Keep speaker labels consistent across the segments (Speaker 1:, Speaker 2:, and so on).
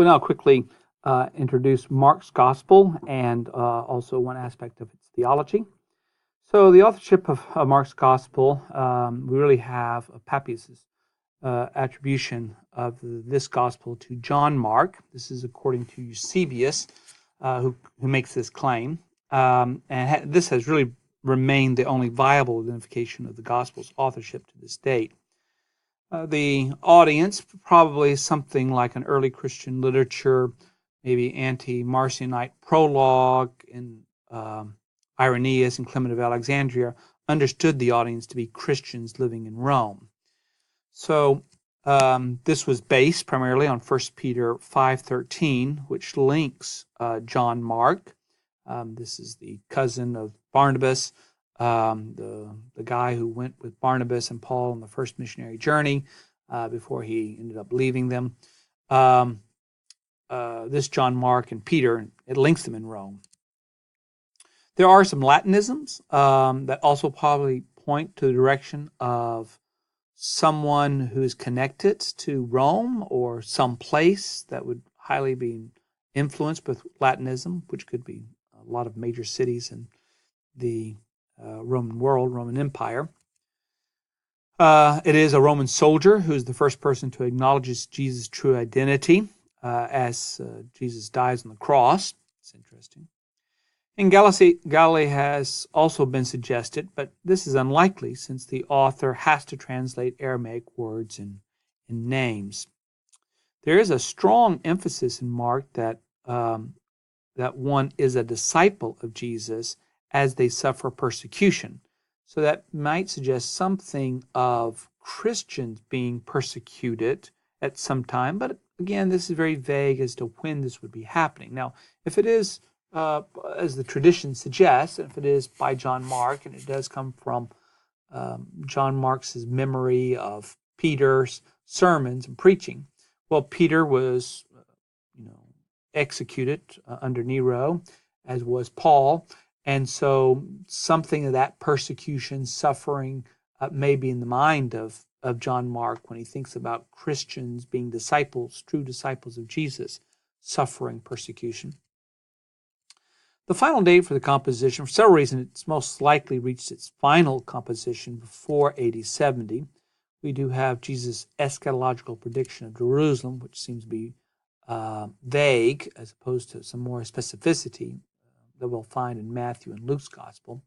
Speaker 1: We'll now quickly introduce Mark's Gospel and also one aspect of its theology. So the authorship of Mark's Gospel, we really have Papias' attribution of this Gospel to John Mark. This is according to Eusebius, who makes this claim. This has really remained the only viable identification of the Gospel's authorship to this date. The audience, probably something like an early Christian literature, maybe anti-Marcionite prologue in Irenaeus and Clement of Alexandria, understood the audience to be Christians living in Rome. So this was based primarily on 1 Peter 5:13, which links John Mark. This is the cousin of Barnabas, the guy who went with Barnabas and Paul on the first missionary journey before he ended up leaving them. This John Mark and Peter, it links them in Rome. There are some Latinisms that also probably point to the direction of someone who is connected to Rome or some place that would highly be influenced with Latinism, which could be a lot of major cities in the Roman world, Roman Empire. It is a Roman soldier who is the first person to acknowledge Jesus' true identity as Jesus dies on the cross. It's interesting. And Galilee has also been suggested, but this is unlikely since the author has to translate Aramaic words and names. There is a strong emphasis in Mark that one is a disciple of Jesus as they suffer persecution. So that might suggest something of Christians being persecuted at some time, but again, this is very vague as to when this would be happening. Now, if it is as the tradition suggests, if it is by John Mark, and it does come from John Mark's memory of Peter's sermons and preaching. Well, Peter was, executed under Nero, as was Paul, and so something of that persecution, suffering, may be in the mind of John Mark when he thinks about Christians being disciples, true disciples of Jesus, suffering persecution. The final date for the composition, for several reasons, it's most likely reached its final composition before AD 70. We do have Jesus' eschatological prediction of Jerusalem, which seems to be vague as opposed to some more specificity that we'll find in Matthew and Luke's gospel.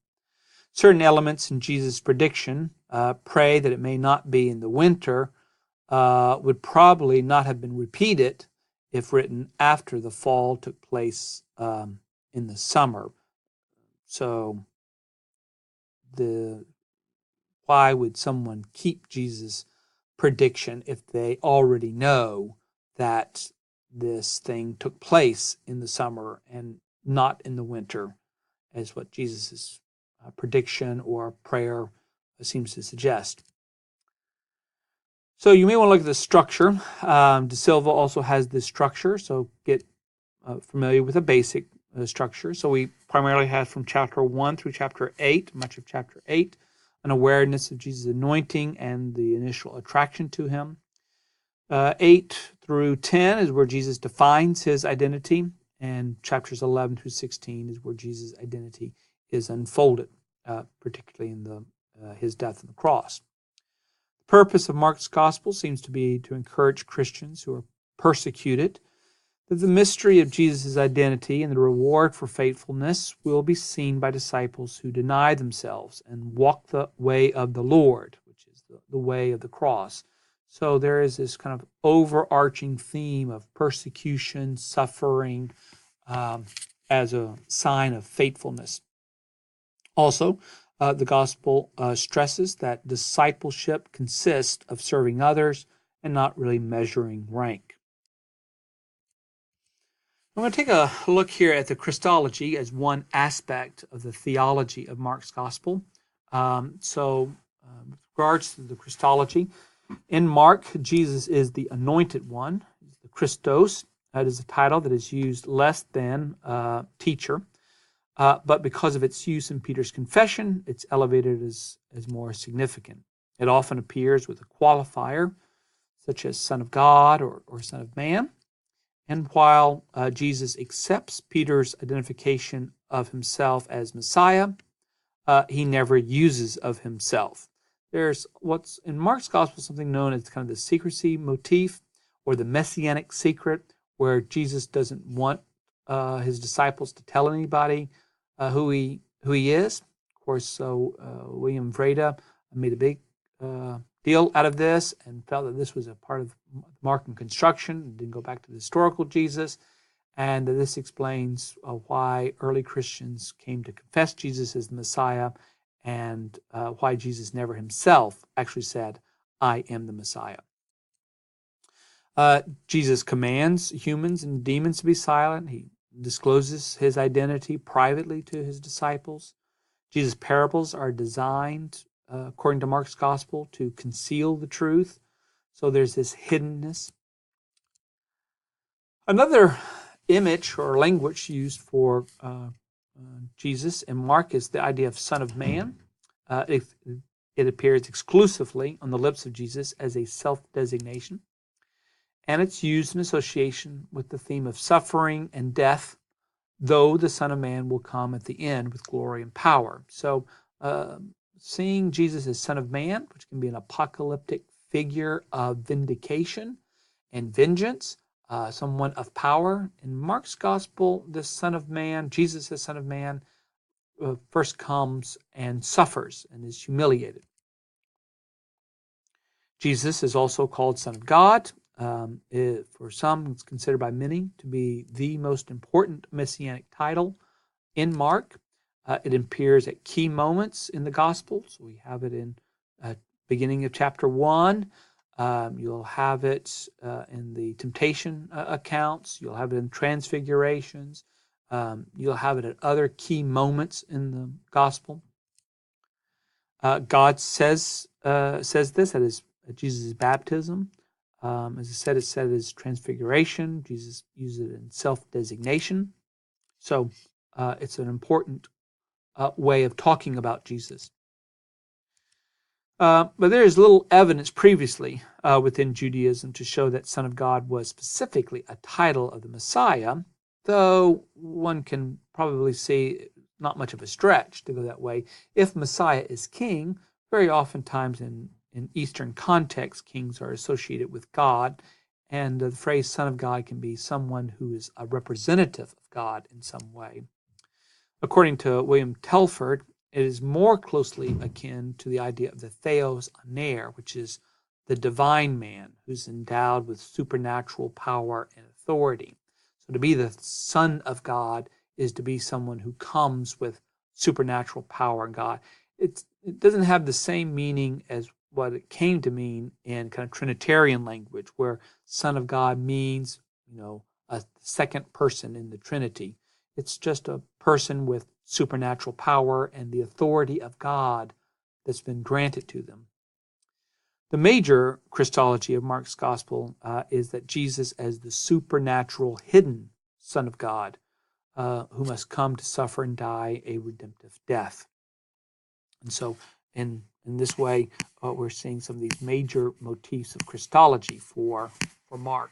Speaker 1: Certain elements in Jesus' prediction, pray that it may not be in the winter, would probably not have been repeated if written after the fall took place in the summer. So why would someone keep Jesus' prediction if they already know that this thing took place in the summer and not in the winter, as what Jesus' prediction or prayer seems to suggest? So you may want to look at the structure. De Silva also has this structure, so get familiar with the basic structure. So we primarily have from chapter 1 through chapter 8, much of chapter 8, an awareness of Jesus' anointing and the initial attraction to him. 8 through 10 is where Jesus defines his identity, and chapters 11 through 16 is where Jesus' identity is unfolded, particularly in his death on the cross. The purpose of Mark's gospel seems to be to encourage Christians who are persecuted that the mystery of Jesus' identity and the reward for faithfulness will be seen by disciples who deny themselves and walk the way of the Lord, which is the way of the cross. So there is this kind of overarching theme of persecution, suffering, as a sign of faithfulness. Also, the gospel stresses that discipleship consists of serving others and not really measuring rank. I'm going to take a look here at the Christology as one aspect of the theology of Mark's gospel. With regards to the Christology, in Mark, Jesus is the anointed one, the Christos. That is a title that is used less than teacher, but because of its use in Peter's confession, it's elevated as more significant. It often appears with a qualifier, such as Son of God or Son of Man. And while Jesus accepts Peter's identification of himself as Messiah, he never uses of himself. There's what's in Mark's gospel something known as kind of the secrecy motif or the messianic secret, where Jesus doesn't want his disciples to tell anybody who he is. Of course, so William Vreda made a big deal out of this and felt that this was a part of Markan construction. Didn't go back to the historical Jesus. And this explains why early Christians came to confess Jesus as the Messiah, and why Jesus never himself actually said, "I am the Messiah." Jesus commands humans and demons to be silent. He discloses his identity privately to his disciples. Jesus' parables are designed, according to Mark's gospel, to conceal the truth. So there's this hiddenness. Another image or language used for Jesus in Mark is the idea of Son of Man. It appears exclusively on the lips of Jesus as a self-designation, and it's used in association with the theme of suffering and death, though the Son of Man will come at the end with glory and power. So seeing Jesus as Son of Man, which can be an apocalyptic figure of vindication and vengeance, someone of power. In Mark's gospel, this Son of Man, Jesus as Son of Man, first comes and suffers and is humiliated. Jesus is also called Son of God. For some, it's considered by many to be the most important messianic title in Mark. It appears at key moments in the Gospels. We have it in beginning of chapter 1. You'll have it in the temptation accounts. You'll have it in transfigurations. You'll have it at other key moments in the Gospel. God says this at Jesus' baptism. As I said it is transfiguration. Jesus uses it in self-designation. So it's an important way of talking about Jesus. But there is little evidence previously within Judaism to show that Son of God was specifically a title of the Messiah, though one can probably see not much of a stretch to go that way. If Messiah is king, very oftentimes in Eastern contexts, kings are associated with God, and the phrase Son of God can be someone who is a representative of God in some way. According to William Telford, it is more closely akin to the idea of the Theos Aner, which is the divine man who's endowed with supernatural power and authority. So to be the Son of God is to be someone who comes with supernatural power and God. It doesn't have the same meaning as what it came to mean in kind of Trinitarian language, where Son of God means, a second person in the Trinity. It's just a person with supernatural power and the authority of God that's been granted to them. The major Christology of Mark's gospel is that Jesus as the supernatural hidden Son of God, who must come to suffer and die a redemptive death. And so in this way, we're seeing some of these major motifs of Christology for Mark.